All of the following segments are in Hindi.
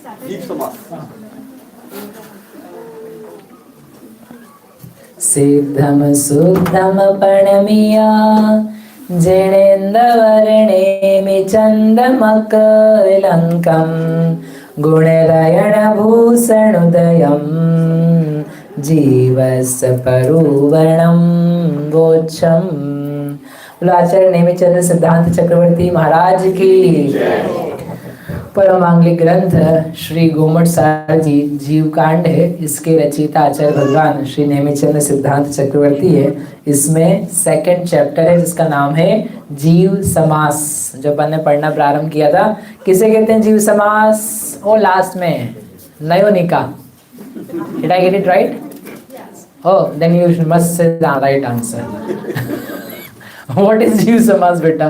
जीव समास। सिद्धम शुद्धम प्रणमिया जिनेन्द्रवर्णेमि चन्दमकलङ्कं गुणरयणभूषणोदयं जीवस्य परुवर्णं वोच्छम्। बोलो आचार्य नेमिचंद्र सिद्धांत चक्रवर्ती महाराज की। परमांगलिक ग्रंथ श्री गोमट सार जी जीव कांड है। इसके रचयिता आचार्य भगवान श्री नेमिचंद्र सिद्धांत चक्रवर्ती है। इसमें सेकंड चैप्टर है जिसका नाम है जीव समास, जो अपन ने पढ़ना प्रारंभ किया था। किसे कहते हैं जीव समास? वो लास्ट में नयोनिका। Did I get it right? Oh, then you must say the right answer. What is जीव समास बेटा?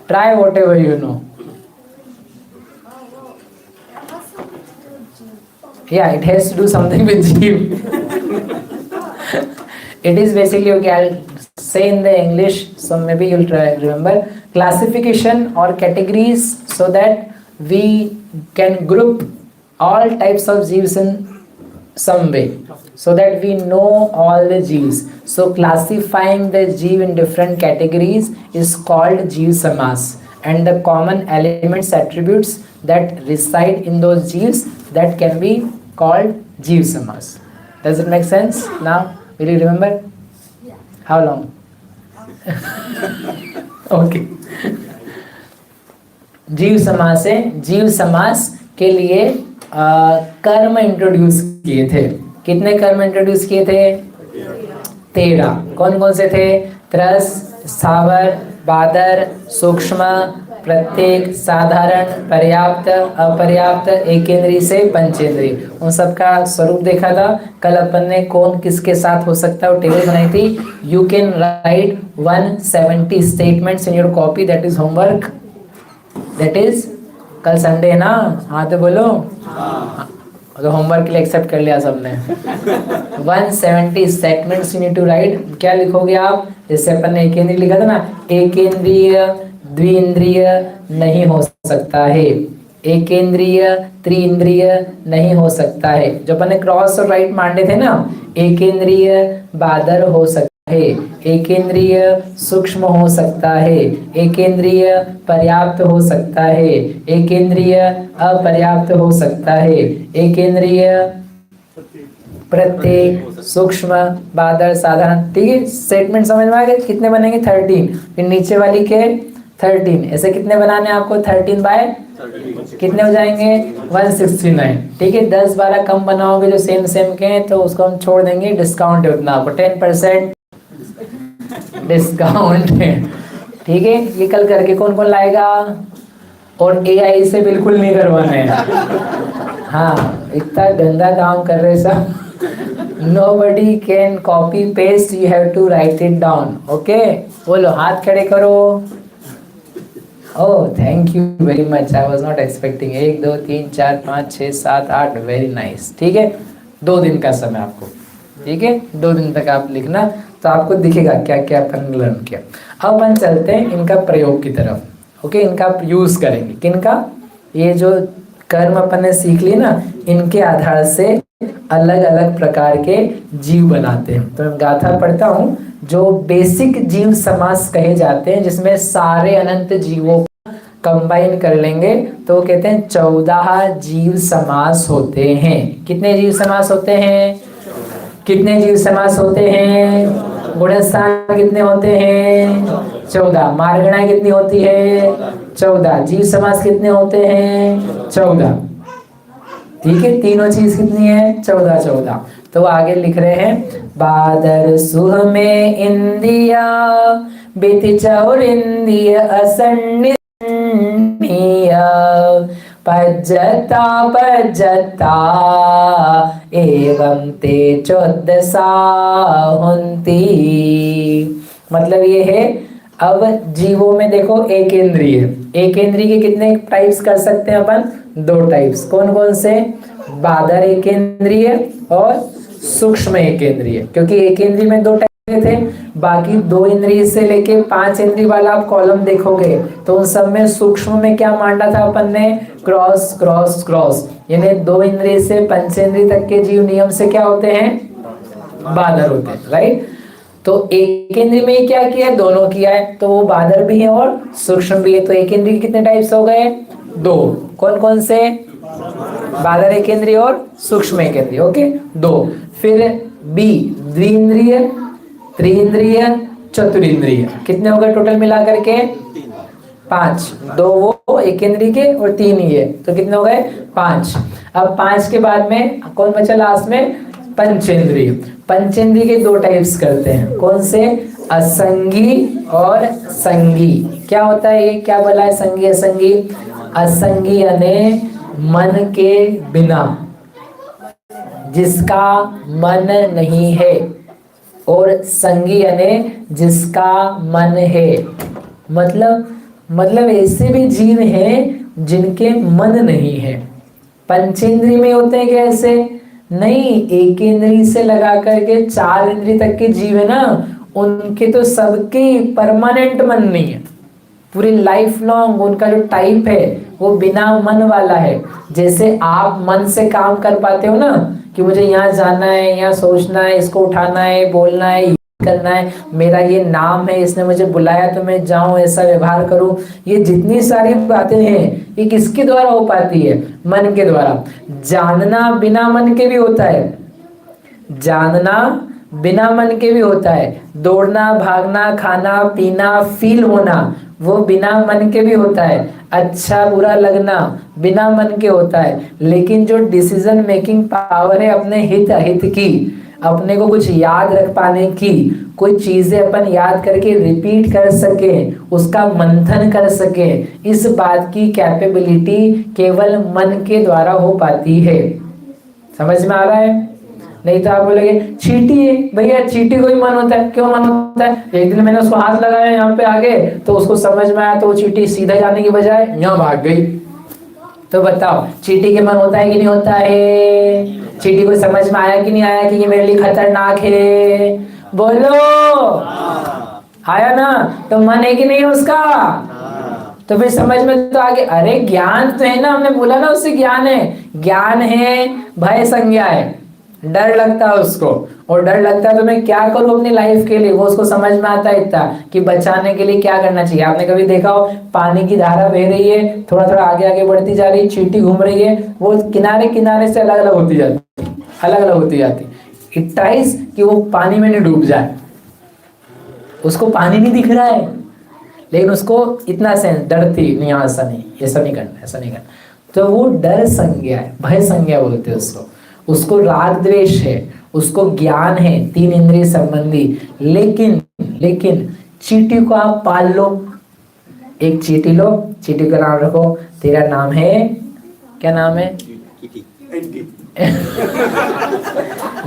Try whatever you know. Yeah, it has to do something with jeev. It is basically, okay, I'll say in the English, so maybe you'll try remember. Classification or categories so that we can group all types of jeeves in some way, so that we know all the jeeves. So classifying the jeev in different categories is called jeev samas, and the common elements, attributes that reside in those jeeves, that can be called jeev samas. Does it make sense? Now will you remember? How long? Okay. जीव समास है। जीव समास के लिए कर्म इंट्रोड्यूस किए थे। कितने कर्म इंट्रोड्यूस किए थे? 13। कौन कौन से थे? त्रस, स्थावर, बादर, सूक्ष्म, प्रत्येक, साधारण, पर्याप्त, अपर्याप्त, एकेंद्रीय से पंचेंद्रीय। उन सबका स्वरूप देखा था। कल अपन ने कौन किसके साथ हो सकता है वो टेबल बनाई थी। You can write 170 statements in your copy, that is homework. That is, कल संडे है ना? हाँ तो बोलो। तो होमवर्क के लिए एक्सेप्ट कर लिया सबने। 170 statements you need to write. क्या लिखोगे आप? जैसे अपन ने एकेंद्रीय लिखा था ना, एकेंद्रीय द्विइंद्रिय नहीं हो सकता है, एकेंद्रीय त्रिइंद्रिय नहीं हो सकता है। जो अपन ने क्रॉस और राइट मांडे थे ना, एकेंद्रीय बादर हो सकता है, एकेंद्रीय सूक्ष्म हो सकता है, एकेंद्रीय पर्याप्त हो सकता है, एकेंद्रीय अपर्याप्त हो सकता है, एकेंद्रीय प्रत्येक, सूक्ष्म, बादर, साधारण। ठीक है, स्टेटमेंट समझ में आ गए? कितने बनेंगे? 13। फिर नीचे वाली के 13। ऐसे कितने बनाने हैं आपको? 13 बाय कितने हो जाएंगे? 169। ठीक है, 10-12 कम बनाओगे जो सेम सेम के हैं तो उसको हम छोड़ देंगे। डिस्काउंट है उतना, आपको 10% डिस्काउंट है। ठीक है, ये कल करके कौन कौन लाएगा? और AI से बिल्कुल नहीं करवाना है। हाँ, इतना गंदा काम कर रहे सब। Nobody can copy paste, you have to write it down. Okay? बोलो, हाथ खड़े करो। Oh, thank you very much. I was not expecting. 1 2 3 4 5 6 7 8, very nice. ठीक है, 2 दिन का समय आपको। ठीक है, 2 दिन तक आप लिखना तो आपको दिखेगा क्या क्या अपन लर्न किया। अब अपन चलते हैं इनका प्रयोग की तरफ। ओके, इनका आप यूज करेंगे। किनका? ये जो कर्म अपन ने सीख ली ना, इनके आधार से अलग अलग प्रकार के जीव बनाते हैं। तो मैं गाथा पढ़ता हूँ। जो बेसिक जीव समास कहे जाते हैं, जिसमें सारे अनंत जीवों को कंबाइन कर लेंगे, तो वो कहते हैं 14 जीव समास होते हैं। कितने जीव समास होते हैं? कितने जीव समास होते हैं? गुणस्थान कितने होते हैं? 14। मार्गणाएं कितनी होती है? 14। जीव समास कितने होते हैं? 14। ठीक है, तीनों चीज कितनी है? 14। तो आगे लिख रहे हैं, बादर सुह में इंदिया बेति चौर इंदिय असन्निया पज्जता एवं ते 14 हुंती। मतलब ये है, अब जीवों में देखो एकेंद्रीय, एकेंद्रीय के कितने टाइप्स कर सकते हैं अपन? 2 टाइप्स। कौन कौन से? बादर एकेंद्रीय और सूक्ष्म एकेंद्रीय। क्योंकि एकेंद्रीय में 2 टाइप थे, बाकी 2 इंद्रिय से लेके 5 इंद्रिय वाला आप कॉलम देखोगे तो उन सब में सूक्ष्म में क्या मांडा था अपन ने, क्रॉस क्रॉस क्रॉस, यानी 2 इंद्रिय से 5 इंद्रिय तक के जीव नियम से क्या होते हैं, बादर होते हैं, राइट। तो एक इंद्रिय में क्या किया है, दोनों किया है, तो वो बादर भी है और सूक्ष्म भी है। तो एक इंद्रिय के कितने टाइप्स हो गए, 2, कौन कौन से, बादर एक इंद्रिय और सूक्ष्म एक इंद्रिय, ओके 2। फिर बी, द्विइंद्रिय, त्रिइंद्रिय, चतुरिंद्रिय, कितने हो गए टोटल मिला करके, 5, 2 वो एक इंद्रिय के और 3 ये, तो कितने हो गए 5। अब 5 के बाद में कौन बचा लास्ट में, पंचेंद्रिय। पंचेंद्रिय के 2 टाइप्स करते हैं, कौन से, असंगी और संगी। क्या होता है ये, क्या बोला है, संगी असंगी। असंगी यानी मन के बिना, जिसका मन नहीं है, और संगी यानी जिसका मन है। मतलब ऐसे भी जीव हैं जिनके मन नहीं है। पंचेंद्रिय में होते हैं क्या ऐसे, नहीं, एक इंद्रिय से लगा करके 4 इंद्रिय तक के जीव है ना, उनके तो सबके परमानेंट मन नहीं है, पूरी लाइफ लॉन्ग उनका जो टाइप है वो बिना मन वाला है। जैसे आप मन से काम कर पाते हो ना, कि मुझे यहाँ जाना है, यहाँ सोचना है, इसको उठाना है, बोलना है, करना है, मेरा ये नाम है, इसने मुझे बुलाया तो मैं जाऊं, ऐसा व्यवहार करूं, ये जितनी सारी बातें हैं ये किसके द्वारा हो पाती है, मन के द्वारा। जानना बिना मन के भी होता है, जानना बिना मन के भी होता है। दौड़ना, भागना, खाना पीना, फील होना, वो बिना मन के भी होता है। अच्छा बुरा लगना बिना मन के होता है। लेकिन जो डिसीजन मेकिंग पावर है अपने हित अहित की, अपने को कुछ याद रख पाने की, कोई चीजें अपन याद करके रिपीट कर सके, उसका मंथन कर सके, इस बात की कैपेबिलिटी केवल मन के द्वारा हो पाती है। समझ में आ रहा है? नहीं तो आप बोलेंगे चींटी है, भैया चींटी को ही मन होता है, क्यों मन होता है? एक दिन मैंने उसको हाथ लगाया यहाँ पे आगे, तो उसको समझ में आया, तो वो चींटी सीधा जाने की बजाय यहाँ भाग गई। तो बताओ चींटी के मन होता है कि नहीं होता है? चींटी को समझ में आया कि नहीं आया कि ये मेरे लिए खतरनाक है? बोलो, आया ना? तो मन है कि नहीं उसका? तो फिर समझ में तो आगे, अरे ज्ञान तो है ना, हमने बोला ना उससे ज्ञान है। ज्ञान है, भय संज्ञा है, डर लगता है उसको, और डर लगता है तो मैं क्या करूं अपनी लाइफ के लिए, वो उसको समझ में आता है इतना कि बचाने के लिए क्या करना चाहिए। आपने कभी देखा हो पानी की धारा बह रही है, थोड़ा थोड़ा आगे आगे बढ़ती जा रही, चींटी घूम रही है, वो किनारे किनारे से अलग अलग होती जाती, अलग अलग होती जाती, इट ट्राइज कि वो पानी में नहीं डूब जाए। उसको पानी नहीं दिख रहा है, लेकिन उसको इतना सेंस, डरती नहीं, ऐसा नहीं, ऐसा नहीं करना, ऐसा नहीं करना। तो वो डर संज्ञा है, भय संज्ञा बोलते हैं उसको। उसको राग द्वेष है, उसको ज्ञान है, 3 इंद्रिय संबंधी। लेकिन चींटी को आप पाल लो, एक चींटी लो, चींटी का नाम रखो, तेरा नाम है, क्या नाम है?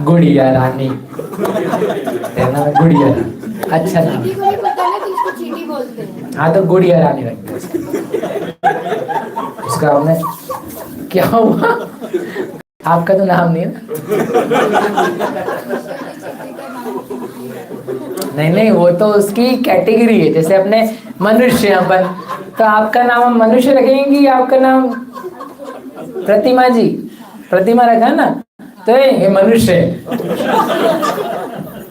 गुड़िया रानी। तेरा नाम है गुड़िया रानी, अच्छा नाम। हाँ तो गुड़िया रानी रख दो उसका। हमने क्या हुआ, आपका तो नाम नहीं है नहीं, वो तो उसकी कैटेगरी है। जैसे अपने मनुष्य अपन, तो आपका नाम हम मनुष्य रखेंगे, आपका नाम प्रतिमा जी, प्रतिमा रखा ना, तो ये मनुष्य है।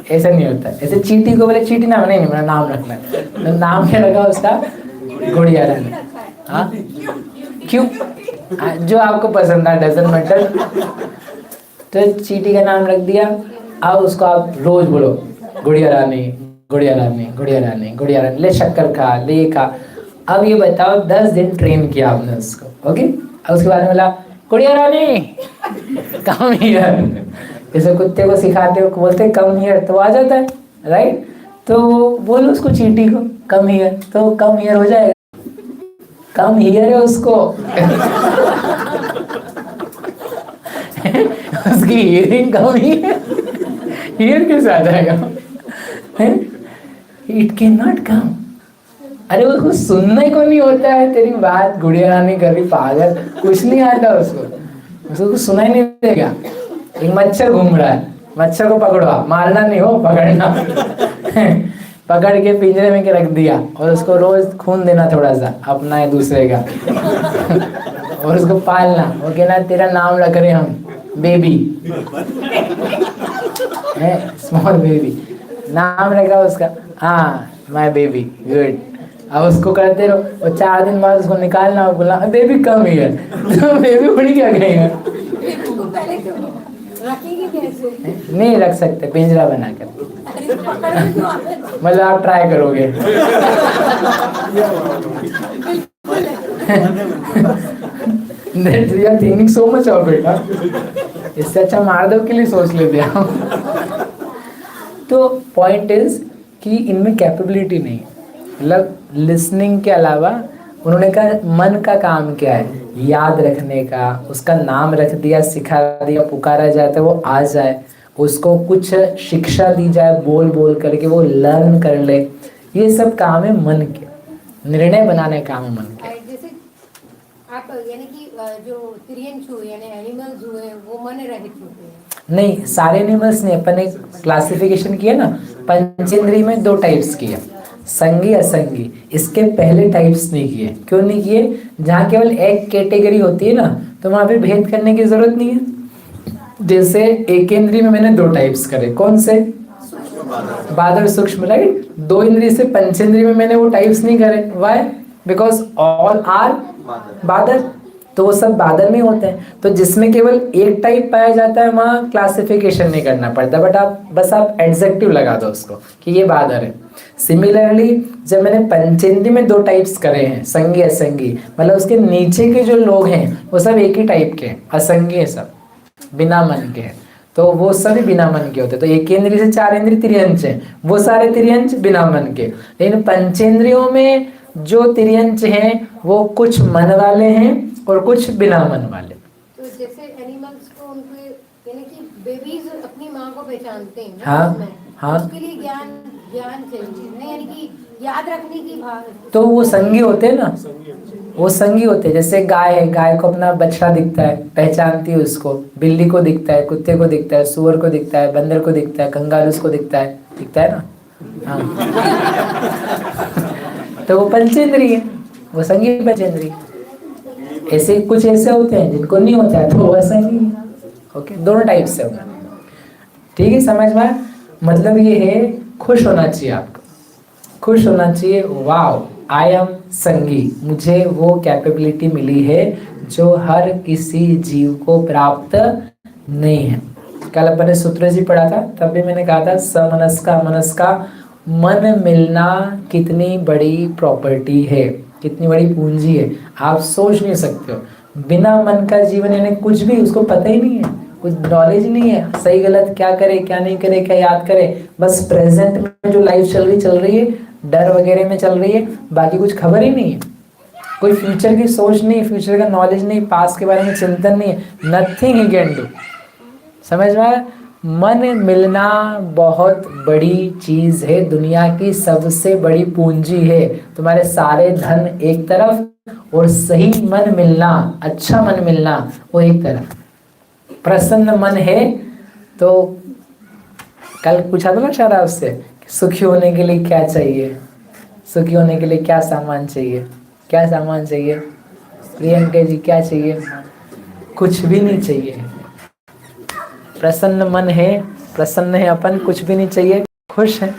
ऐसा नहीं होता। ऐसे चींटी को बोले चींटी नाम नहीं, मेरा नाम रखना है, तो नाम क्या रखा उसका? गुड़िया रानी। हाँ क्यों? जो आपको पसंद है, डजंट मैटर। तो चींटी का नाम रख दिया। अब उसको आप रोज बोलो गुड़िया रानी, गुड़िया रानी, गुड़िया रानी, गुड़िया रानी, ले शक्कर खा, ले खा। अब ये बताओ 10 दिन ट्रेन किया आपने उसको, ओके? अब उसके बाद में बोला गुड़िया रानी कम हियर। जैसे कुत्ते को सिखाते हो, बोलते कम हियर, तो आ जाता है, राइट? तो बोलो उसको चींटी को कम हियर, तो कम हियर हो जाएगा। कम हियर है उसको उसकी हियरिंग कम ही है, हियर कैसे आ जाएगा? It can not come. अरे उसको सुनना ही को नहीं होता है तेरी बात, गुड़िया रानी कर रही, पागल, कुछ नहीं आता उसको कुछ सुनाई नहीं देगा। एक मच्छर घूम रहा है, मच्छर को पकड़वा, मारना नहीं हो, पकड़ना। पकड़ के पिंजरे में के रख दिया और उसको रोज खून देना थोड़ा सा अपना है दूसरे का। और उसको पालना, वो कहना तेरा नाम रख रहे हम बेबी, स्मॉल बेबी नाम रखा उसका। हाँ माय बेबी, गुड। अब उसको करते रहो और 4 दिन बाद उसको निकालना और बोला बेबी कम ही है। तो बेबी उड़ क्या गई रखेंगे कैसे? नहीं रख सकते, पिंजरा बनाकर। मतलब आप ट्राई करोगे। You are thinking so much of it, huh? इससे अच्छा मार दो के लिए सोच लेते हैं। तो पॉइंट इज कि इनमें कैपेबिलिटी नहीं है। मतलब लिसनिंग के अलावा उन्होंने कहा मन का काम क्या है, याद रखने का। उसका नाम रख दिया, सिखा दिया, पुकारा जाए तो वो आ जाए, उसको कुछ शिक्षा दी जाए बोल बोल करके वो लर्न कर ले। ये सब काम है मन के, निर्णय बनाने का काम है मन के। जैसे आप यानी कि जो तिर्यंश हुए यानी एनिमल्स हुए वो मन रहित होते हैं? नहीं, सारे एनिमल्स ने अपन एक क्लासिफिकेशन किया ना, पंचेंद्रिय में 2 टाइप्स किया, संगी असंगी। इसके पहले टाइप्स नहीं किए। क्यों नहीं किए? जहाँ केवल एक कैटेगरी होती है ना, तो वहाँ पे भेद करने की जरूरत नहीं है। जैसे एक इंद्रिय में मैंने 2 टाइप्स करे, कौन से? बादल सूक्ष्म, राइट। 2 इंद्रिय से पंचेंद्रिय में मैंने वो टाइप्स नहीं करे। व्हाई? बिकॉज ऑल आर बादल, तो वो सब बादल में होते हैं। तो जिसमें केवल एक टाइप पाया जाता है वहाँ क्लासिफिकेशन नहीं करना पड़ता, बट आप एडजेक्टिव लगा दो उसको कि ये बादल है। सिमिलरली जब मैंने पंचेंद्रिय में 2 टाइप्स करे हैं, संगी असंगी, मतलब उसके नीचे के जो लोग हैं वो सब एक ही टाइप के, असंगी है सब, बिना मन के हैं। तो वो सभी बिना मन के होते। तो एक इंद्रिय से 4 इंद्रिय तिर्यंच है, वो सारे तिर्यंच बिना मन के। लेकिन पंचेंद्रियों में जो तिर्यंच हैं वो कुछ मन वाले हैं और कुछ बिना मन वाले। तो जैसे एनिमल्स को उनको यानी कि बेबीज अपनी माँ को पहचानते हैं ना, हाँ हाँ, उसके लिए ज्ञान चाहिए ना, यानी कि याद रखने की भाव। तो वो संगी होते हैं ना, वो संगी होते हैं। जैसे गाय है, गाय को अपना बछड़ा दिखता है, पहचानती है उसको। बिल्ली को दिखता है, कुत्ते को दिखता है, सुअर को दिखता है, बंदर को दिखता है, कंगारूस को दिखता है ना। हाँ। तो वो पंचेंद्रिय है, वो संगी पंचेंद्रिय। ऐसे कुछ ऐसे होते हैं जिनको नहीं होता है, तो वो असंगी है। ओके, दोनों टाइप से होगा। ठीक है, समझ में? मतलब ये है खुश होना चाहिए आपको, खुश होना चाहिए। वाओ, आई एम संगी, मुझे वो कैपेबिलिटी मिली है जो हर किसी जीव को प्राप्त नहीं है। कल अपन ने सूत्र जी पढ़ा था, तब भी मैंने कहा था समनस्का मनस्का मन मिलना कितनी बड़ी प्रॉपर्टी है, कितनी बड़ी पूंजी है, आप सोच नहीं सकते हो। बिना मन का जीवन यानी कुछ भी उसको पता ही नहीं है, कुछ नॉलेज नहीं है, सही गलत क्या करे क्या नहीं करे, क्या याद करे। बस प्रेजेंट में जो लाइफ चल रही है, डर वगैरह में चल रही है, बाकी कुछ खबर ही नहीं है। कोई फ्यूचर की सोच नहीं, फ्यूचर का नॉलेज नहीं, पास्ट के बारे में चिंतन नहीं है, नथिंग ही कैन डू। समझ में? मन मिलना बहुत बड़ी चीज है, दुनिया की सबसे बड़ी पूंजी है। तुम्हारे सारे धन एक तरफ और सही मन मिलना, अच्छा मन मिलना वो एक तरफ। प्रसन्न मन है तो कल पूछा था ना शायद आपसे, सुखी होने के लिए क्या चाहिए, सुखी होने के लिए क्या सामान चाहिए, क्या सामान चाहिए? प्रियंका जी क्या चाहिए? कुछ भी नहीं चाहिए। प्रसन्न मन है, प्रसन्न है अपन, कुछ भी नहीं चाहिए, खुश है।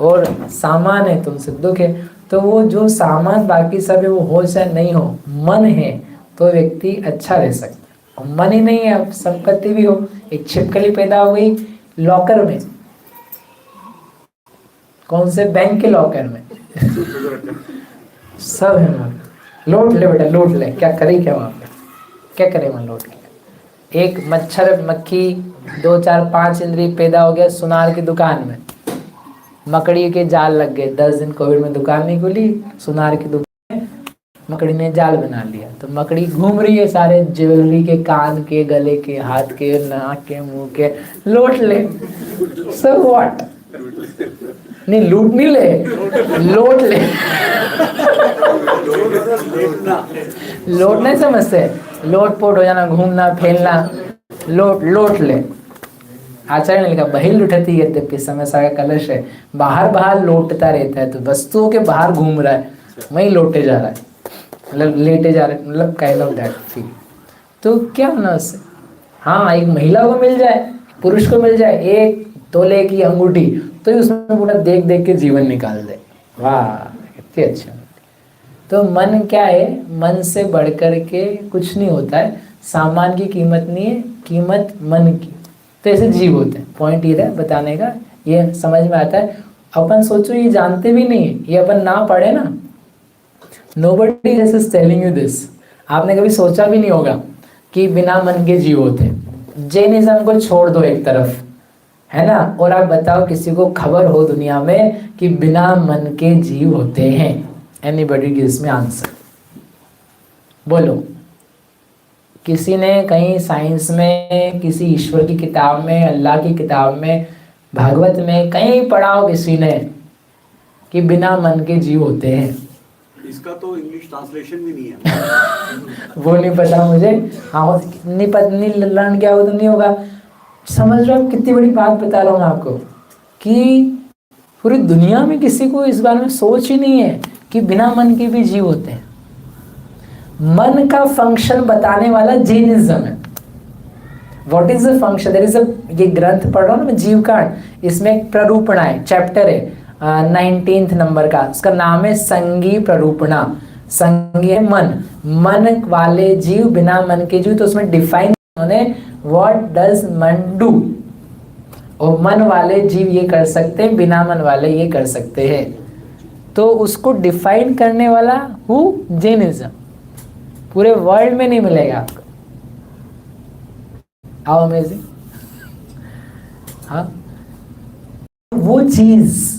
और सामान है तुमसे दुख है, तो वो जो सामान बाकी सब है वो हो चाहे नहीं हो, मन है तो व्यक्ति अच्छा रह सकता है। और मन ही नहीं है, अब संपत्ति भी हो, एक छिपकली पैदा हो गई लॉकर में, कौन से बैंक के लॉकर में, सब है मन। लौट ले बेटा, लौट ले, क्या करे, क्या वहां पे क्या करे मन लौट के। एक मच्छर मक्खी 2 4 5 इंद्रिय पैदा हो गया सुनार की दुकान में, मकड़ी के जाल लग गए। 10 दिन कोविड में दुकान नहीं खुली, सुनार की दुकान में मकड़ी ने जाल बना लिया। तो मकड़ी घूम रही है सारे ज्वेलरी के, कान के, गले के, हाथ के, नाक के, मुंह के, लौट ले। So what? नहीं लूट नहीं ले, लौट ले। लौट नहीं समझते, लोट पोट हो जाना, घूमना फैलना, लोट ले। आचार्य ने लिखा बहिल लुठती यद्यपि समस्या का कलश है, बाहर बाहर लौटता रहता है, तो वस्तुओं के बाहर घूम रहा है, वहीं लौटे जा रहा है, मतलब लेटे जा रहा है, मतलब काइंड ऑफ दैट फील। तो क्या होना उससे? हाँ, एक महिला को मिल जाए, पुरुष को मिल जाए 1 तोले की अंगूठी, तो ही उसमें पूरा देख देख के जीवन निकाल दे। वाह, कितनी अच्छा। तो मन क्या है? मन से बढ़कर के कुछ नहीं होता है। सामान की कीमत नहीं है, कीमत मन की। तो ऐसे जीव होते हैं। पॉइंट ये था बताने का, ये समझ में आता है। अपन सोचो ये जानते भी नहीं है, ये अपन ना पढ़े ना, nobody is telling you this। आपने कभी सोचा भी नहीं होगा कि बिना मन के जीव होते हैं। जैनिज्म को छोड़ दो एक तरफ, है ना, और आप बताओ किसी को खबर हो दुनिया में कि बिना मन के जीव होते हैं? Anybody gives me answer? बोलो। किसी ने कहीं साइंस में, किसी ईश्वर की किताब में, अल्लाह की किताब में, भागवत में कहीं पढ़ा हो किसी ने कि बिना मन के जीव होते हैं? इसका तो इंग्लिश ट्रांसलेशन भी नहीं है। वो नहीं पता मुझे। हाँ, नहीं लर्न किया हो तो नहीं होगा। समझ रहे हो कितनी बड़ी बात बता रहा हूँ मैं आपको, कि पूरी दुनिया में किसी को इस बारे में सोच ही नहीं है कि बिना मन के भी जीव होते हैं। मन का फंक्शन बताने वाला जैनिज्म है। What is the function? There is a, ये ग्रंथ पढ़ रहा हूँ मैं, जीव कांड, इसमें एक प्ररूपणा है, चैप्टर है 19th नंबर का, उसका नाम है संगी प्ररूपणा। संगी है मन, मन वाले जीव, बिना मन के जीव। तो उसमें डिफाइन उन्होंने व्हाट डज मन डू, और मन वाले जीव ये कर सकते हैं, बिना मन वाले ये कर सकते हैं। तो उसको डिफाइन करने वाला हु? जैनिज्म। पूरे वर्ल्ड में नहीं मिलेगा आपको। How amazing. हाँ, वो चीज,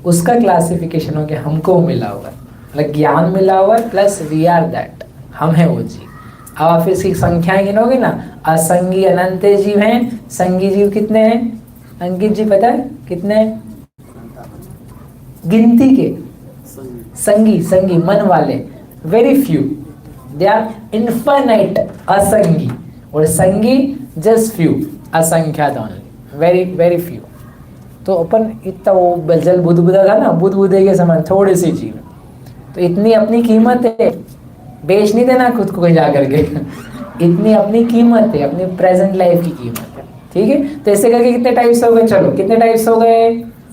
उसका क्लासिफिकेशन हो गया, हमको मिला हुआ, मतलब ज्ञान मिला हुआ है, प्लस वी आर दैट, हम है वो जीव। अब आप इसकी संख्याएं गिनोगे ना, असंगी अनंत जीव हैं। संगी जीव कितने हैं अंकित जी, पता है कितने हैं? गिनती के संगी, संगी मन वाले very few, they are infinite. असंगी और संगी जस्ट फ्यू, असंख्यात ओनली, वेरी वेरी फ्यू। तो अपन इतना वो बजल बुदबुदा था ना, बुदबुदे के समान थोड़ी सी जीव, तो इतनी अपनी कीमत है, बेच नहीं देना खुद को कहीं जा करके। इतनी अपनी कीमत है, अपनी प्रेजेंट लाइफ की कीमत है। ठीक है, तो ऐसे करके कितने टाइप्स हो गए? चलो कितने टाइप्स हो गए?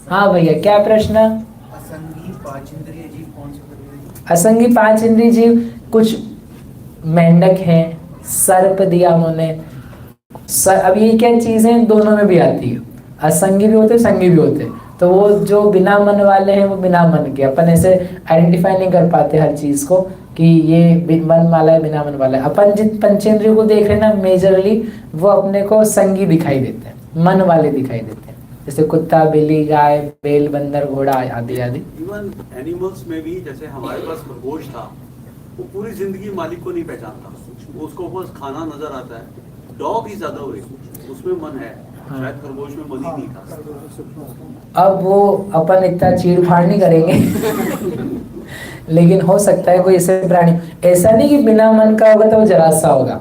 हाँ भैया, क्या प्रश्न? असंगी 5 इंद्रिय जीव कौन से होते हैं? असंगी 5 इंद्रिय जीव, कुछ मेंढक हैं, सर्प दिया उन्होंने। अब ये क्या चीजें दोनों में भी आती है, असंगी भी होते, संगी भी होते। तो वो जो बिना मन वाले हैं वो बिना मन के, अपन ऐसे आइडेंटिफाई नहीं कर पाते हर चीज को कि ये मन वाला है, बिना मन वाला है। अपन जिन पंचेंद्रियों को देख रहे हैं ना, मेजरली वो अपने को संगी दिखाई देते हैं, मन वाले दिखाई देते हैं, जैसे कुत्ता, बिल्ली, गाय, बैल, बंदर, घोड़ा आदि आदि। इवन एनिमल्स में भी, जैसे हमारे पास खरगोश था, वो पूरी जिंदगी मालिक को नहीं पहचानता, उसको बस खाना नजर आता है। डॉग ही ज्यादा हुए, उसमें मन है, शायद खरगोश में मन ही नहीं था। अब वो अपन इतना चीड़ फाड़ नहीं करेंगे लेकिन हो सकता है कोई ऐसे प्राणी, ऐसा नहीं कि बिना मन का होगा तो वो जरा सा होगा।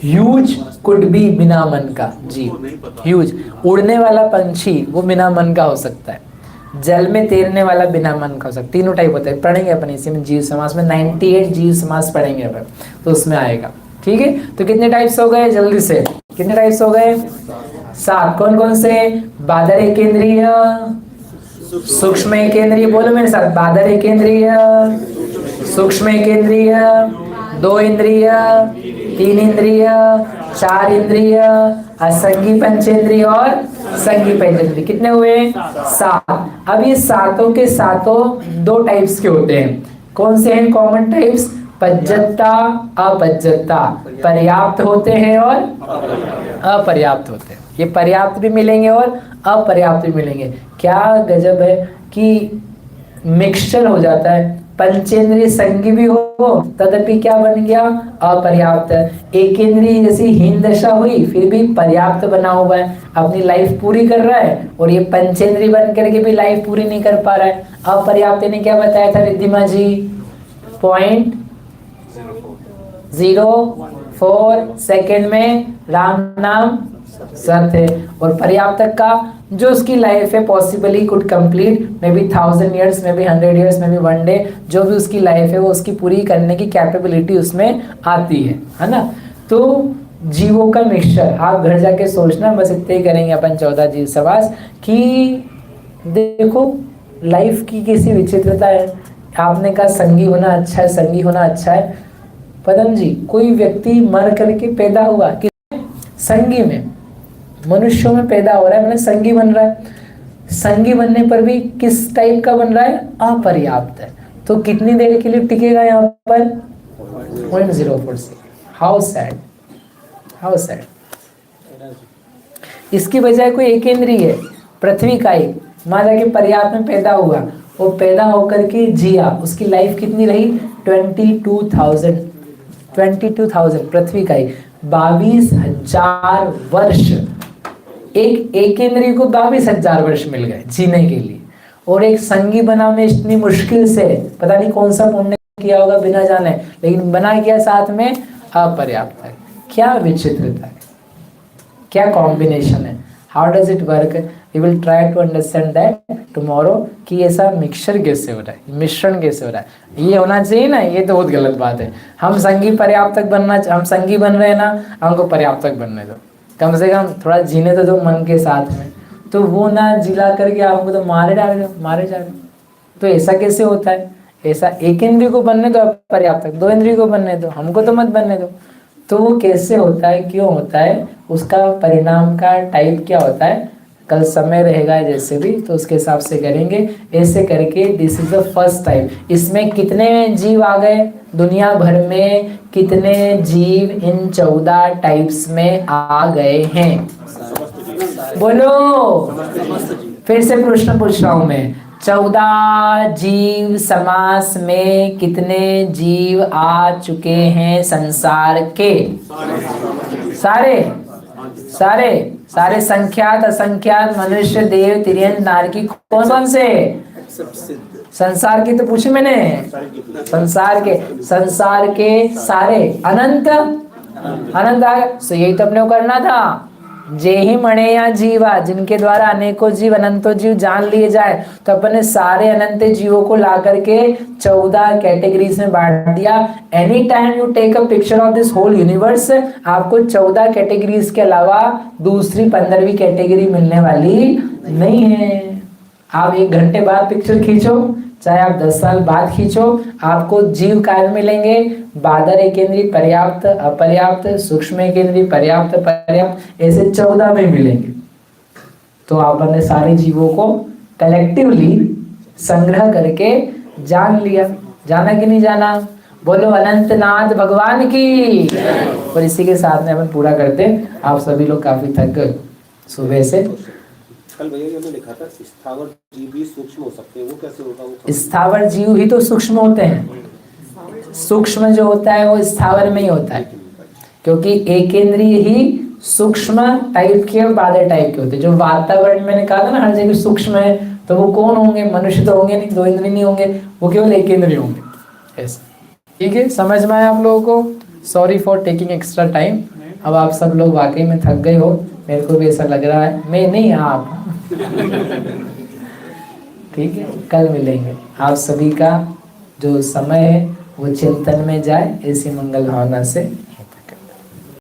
ह्यूज कुड बी बिना मन का जीव, ह्यूज। उड़ने वाला पंछी वो बिना मन का हो सकता है, जल में तैरने वाला बिना मन का हो सकता है। तीनों टाइप होता है, पढ़ेंगे अपन इसी में, जीव समास में 98 जीव समास पढ़ेंगे अपन, तो उसमें आएगा। ठीक है, तो कितने टाइप्स हो गए जल्दी से? कितने टाइप्स हो गए? 7। कौन कौन से? बादर एकेंद्रिय, सूक्ष्म एकेंद्रिय, बोलो मेरे साथ, बादर एकेंद्रिय, सूक्ष्म एकेंद्रिय, 2 इंद्रिय, 3 इंद्रिय, 4 इंद्रिय, असंगी पंचेंद्रिय और संगी पंचेंद्रिय। कितने हुए? 7। अब ये सातों के सातों 2 टाइप्स के होते हैं। कौन से हैं कॉमन टाइप्स? पज्जता, अपज्जता, पर्याप्त होते हैं और अपर्याप्त होते हैं। ये पर्याप्त भी मिलेंगे और अपर्याप्त भी मिलेंगे। क्या गजब है कि मिक्सचर हो जाता है, पंचेंद्रिय संगी भी हो तदपि क्या बन गया? अपर्याप्त। एकेंद्रिय जैसी हीन दशा हुई फिर भी पर्याप्त बना हुआ है, अपनी लाइफ पूरी कर रहा है, और ये पंचेंद्रिय बन करके भी लाइफ पूरी नहीं कर पा रहा है। अपर्याप्त ने क्या बताया था रिद्धिमा जी? पॉइंट 0.04 सेकेंड में राम नाम सत्य है। और पर्याप्तक का जो उसकी लाइफ है possibly could complete may be 1000 years, may be 100 years, may be 1 day, जो भी उसकी लाइफ है वो उसकी पूरी करने की कैपेबिलिटी उसमें आती है ना। तो जीवों का मिक्सचर, आप घर जाके सोचना, बस इतने ही करेंगे अपन 14 जीव समास कि देखो लाइफ की कैसी विचित्रता है। आपने कहा संगी होना अच्छा है, संगी होना अच्छा है। पदम जी, कोई व्यक्ति मर करके पैदा हुआ कि संगी में, मनुष्यों में पैदा हो रहा है, मैंने संगी बन रहा है। संगी बनने पर भी किस टाइप का बन रहा है? अपर्याप्त है। तो कितनी देर के लिए टिकेगा यहाँ पर? 0.04 से। How sad, how sad. इसकी बजाय कोई एक इंद्रिय है, पृथ्वी का ही मान ला कि पर्याप्त में पैदा हुआ, वो पैदा होकर के जिया, उसकी लाइफ कितनी रही? 22,000 पृथ्वी का ही 22,000 वर्ष। एक इंद्रिय को 22,000 वर्ष मिल गए जीने के लिए, और एक संगी बना में इतनी मुश्किल से, पता नहीं कौन सा पुण्य किया होगा बिना जाने, लेकिन बना किया साथ में अपर्याप्त है। क्या विचित्रता है, क्या कॉम्बिनेशन है। How does it work? We will try to understand that tomorrow कि ऐसा मिक्सचर कैसे हो रहा है, मिश्रण कैसे हो रहा है। ये होना चाहिए ना, ये तो बहुत गलत बात है। हम संगी पर्याप्तक बनना, हम संगी बन रहे हैं ना, हमको पर्याप्तक बनने दो, कम से कम थोड़ा जीने तो दो मन के साथ में। तो वो ना जिला करके आपको तो मारे जा रहे हो। तो ऐसा कैसे होता है? ऐसा एक इंद्रिय को बनने दो पर्याप्तक, 2 इंद्रिय को बनने दो, हमको तो मत बनने दो। तो वो कैसे होता है, क्यों होता है, उसका परिणाम का टाइप क्या होता है, कल समय रहेगा जैसे भी, तो उसके हिसाब से करेंगे। ऐसे करके this is the first type. इसमें कितने जीव आ गए दुनिया भर में? कितने जीव इन 14 टाइप्स में आ गए हैं? बोलो, फिर से प्रश्न पूछ रहा हूं मैं। 14 जीव समास में कितने जीव आ चुके हैं संसार के? सारे संख्यात असंख्यात मनुष्य देव तिर्यन नारकी कौन से? संसार की तो पूछी मैंने, संसार के सारे अनंत आ गए। तो यही तो अपने को करना था। जे ही मणे या जीवा, जिनके द्वारा अनेकों जीव अनंतों जीव जान लिए जाए, तो अपने सारे अनंत जीवों को ला करके 14 कैटेगरीज में बांट दिया। Any time you take a picture of this whole universe, आपको 14 कैटेगरीज के अलावा दूसरी 15वीं कैटेगरी मिलने वाली नहीं है। आप 1 घंटे बाद पिक्चर खींचो, चाहे आप 10 साल बाद खींचो, आपको जीव काय मिलेंगे? बादर एकेंद्रीय, पर्याप्त, अपर्याप्त, सूक्ष्म एकेंद्रीय, पर्याप्त, पर्याप्त, ऐसे 14 में मिलेंगे। तो आपने सारे जीवों को कलेक्टिवली संग्रह करके जान लिया। जाना कि नहीं जाना? बोलो अनंतनाथ भगवान की। और इसी के साथ में अपन पूरा करते। आप सभी लोग काफी थक गए सुबह से। कल भैया जी हमने लिखा था स्थावर जीव भी सूक्ष्म हो सकते हैं, वो कैसे होगा? स्थावर जीव ही तो सूक्ष्म होते हैं। सूक्ष्म जो होता है वो स्थावर में ही होता है, क्योंकि एकेंद्रीय ही सूक्ष्म टाइप के और बादर टाइप के होते हैं। जो वातावरण मैंने कहा था ना हर जगह सूक्ष्म है, तो वो कौन होंगे? मनुष्य तो होंगे नहीं, 2 इंद्रिय नहीं होंगे, वो केवल एकेंद्रीय होंगे। ऐसा ठीक है, समझ में आया आप लोगों को? Sorry for taking extra time. अब आप सब लोग वाकई में थक गए हो, मेरे को भी ऐसा लग रहा है। मैं नहीं, आप ठीक है, कल मिलेंगे। आप सभी का जो समय है वो चिंतन में जाए, ऐसी मंगल भावना से।